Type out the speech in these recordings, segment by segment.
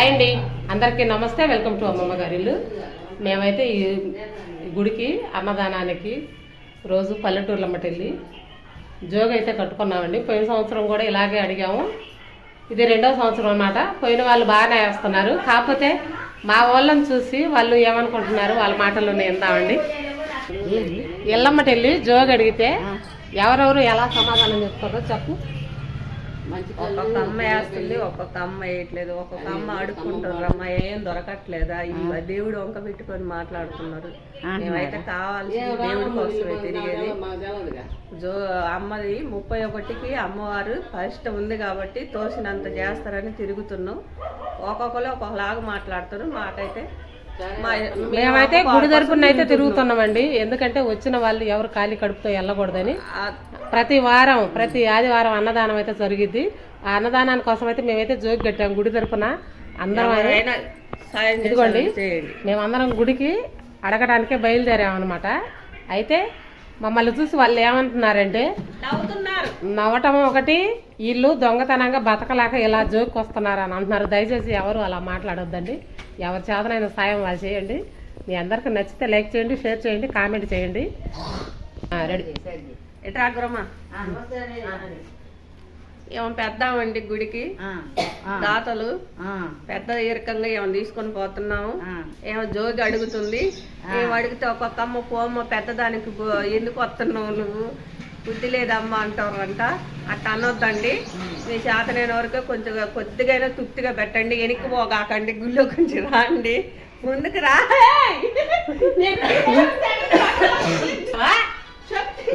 Hi అండి, అందరికీ నమస్తే. వెల్కమ్ టు అమ్మమ్మ గారి ఇల్లు. మేమైతే ఈ గుడికి అన్నదానానికి రోజు పల్లెటూర్లమ్మటి వెళ్ళి జోగు అయితే కట్టుకున్నామండి. పోయిన సంవత్సరం కూడా ఇలాగే అడిగాము. ఇది 2వ సంవత్సరం అన్నమాట. పోయిన వాళ్ళు బాగానే వేస్తున్నారు. కాకపోతే మా వాళ్ళని చూసి వాళ్ళు ఏమనుకుంటున్నారు వాళ్ళ మాటల్లోనే విందామండి. ఎల్లమ్మటి వెళ్ళి జోగు అడిగితే ఎవరెవరు ఎలా సమాధానం చెప్తారో చెప్పు. ఒక్కొక్క అమ్మ వేస్తుంది, ఒక్కొక్క అమ్మ వేయట్లేదు, ఒక్కొక్క అమ్మ అడుక్కుంటారు. అమ్మ ఏం దొరకట్లేదా, ఈ దేవుడు వంక పెట్టుకొని మాట్లాడుతున్నారు. మేమైతే కావాల్సి దేవుడి కోసమే తిరిగేది. అమ్మది 31కి అమ్మవారు ఫస్ట్ ఉంది కాబట్టి తోసినంత చేస్తారని తిరుగుతున్నాం. ఒక్కొక్కరు ఒక్కొక్కలాగా మాట్లాడుతారు. మాకైతే మేమైతే గుడి తరపున అయితే తిరుగుతున్నామండి. ఎందుకంటే వచ్చిన వాళ్ళు ఎవరు ఖాళీ కడుపుతో వెళ్ళకూడదని ప్రతి ఆదివారం అన్నదానం అయితే జరిగిద్ది. ఆ అన్నదానాని కోసం అయితే మేమైతే జోగి కట్టాము గుడి తరపున. అందరం ఇదిగోండి, మేమందరం గుడికి అడగడానికే బయలుదేరామన్నమాట. అయితే మమ్మల్ని చూసి వాళ్ళు ఏమంటున్నారంటే నవ్వటం ఒకటి, వీళ్ళు దొంగతనంగా బతకలేక ఇలా జోకి వస్తున్నారు అని అంటున్నారు. దయచేసి ఎవరు అలా మాట్లాడొద్దండి. ఎవరి చేతనైన సాయం వాళ్ళు చేయండి. మీ అందరికి నచ్చితే లైక్ చేయండి, షేర్ చేయండి, కామెంట్ చేయండి. రెడీ ఎట్రాగ్రమా ఏమో పెద్దామండి గుడికి దాతలు పెద్ద ఈరకంగా ఏమో తీసుకొని పోతున్నాము. ఏమో జోగి అడుగుతుంది. ఏమో అడిగితే ఒక్కొక్క అమ్మ పోమ్మ పెద్దదానికి ఎందుకు వస్తున్నావు నువ్వు, బుద్ధి లేదమ్మా అంటారంట. అట్లా అనొద్దండి. మీ చేతనైన వరకు కొంచెం కొద్దిగా తృప్తిగా పెట్టండి. వెనక్కి పోగాకండి, గుళ్ళో కొంచెం రాండి, ముందుకు రా.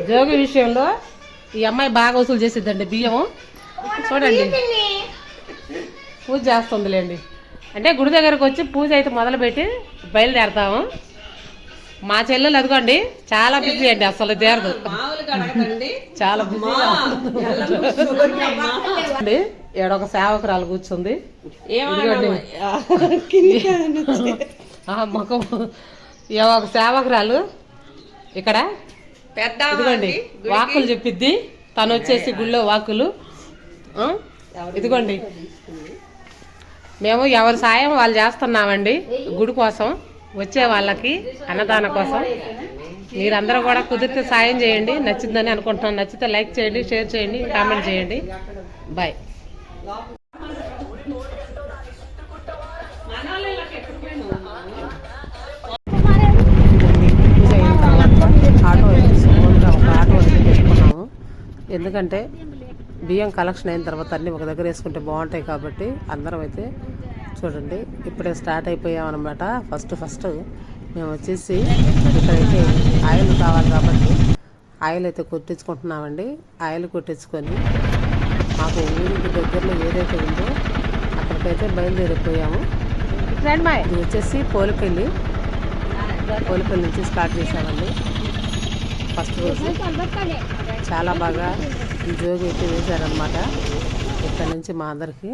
జోగి విషయంలో ఈ అమ్మాయి బాగా వసూలు చేసిద్దండి బియ్యం. చూడండి, పూజ చేస్తుందిలేండి. అంటే గుడి దగ్గరకు వచ్చి పూజ అయితే మొదలుపెట్టి బయలుదేరతాము. మా చెల్లెలు అదిగోండి చాలా బిజీ అండి, అసలు తీరదు, చాలా బిజీ. ఏడొక సేవకురాలు కూర్చుంది. ముఖం ఒక సేవకురాలు ఇక్కడ ఇదిగోండి వాకులు చెప్పిద్ది. తను వచ్చేసి గుళ్ళో వాకులు. ఇదిగోండి, మేము ఎవరి సాయం వాళ్ళు చేస్తున్నామండి గుడి కోసం, వచ్చే వాళ్ళకి అన్నదానం కోసం. మీరందరూ కూడా కుదిరితే సాయం చేయండి. నచ్చిందని అనుకుంటున్నాను. నచ్చితే లైక్ చేయండి, షేర్ చేయండి, కామెంట్ చేయండి. బాయ్. ఆటో అయితే పెట్టుకున్నాము. ఎందుకంటే బియ్యం కలెక్షన్ అయిన తర్వాత అన్నీ ఒక దగ్గర వేసుకుంటే బాగుంటాయి కాబట్టి అందరం అయితే చూడండి ఇప్పుడే స్టార్ట్ అయిపోయామన్నమాట. ఫస్ట్ మేము వచ్చేసి ఇక్కడైతే ఆయిల్ కావాలి కాబట్టి ఆయిల్ అయితే కొట్టించుకుంటున్నామండి. ఆయిల్ కొట్టించుకొని మాకు ఊరికి దగ్గరలో ఏదైతే ఉందో అక్కడికైతే బయలుదేరిపోయాము. ఇది వచ్చేసి పోలిపల్లి నుంచి స్టార్ట్ చేసామండి. ఫస్ట్ రోజు చాలా బాగా జోగి అయితే వేశారనమాట. ఇక్కడ నుంచి మా అందరికీ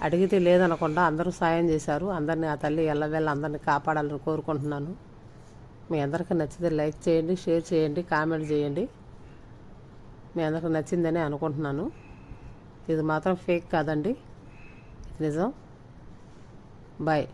అడిగితే లేదనకుండా అందరూ సాయం చేశారు. అందరినీ ఆ తల్లి ఎల్లవేళ అందరినీ కాపాడాలని కోరుకుంటున్నాను. మీ అందరికీ నచ్చితే లైక్ చేయండి, షేర్ చేయండి, కామెంట్ చేయండి. మీ అందరికీ నచ్చిందని అనుకుంటున్నాను. ఇది మాత్రం ఫేక్ కాదండి, ఇది నిజం. బాయ్.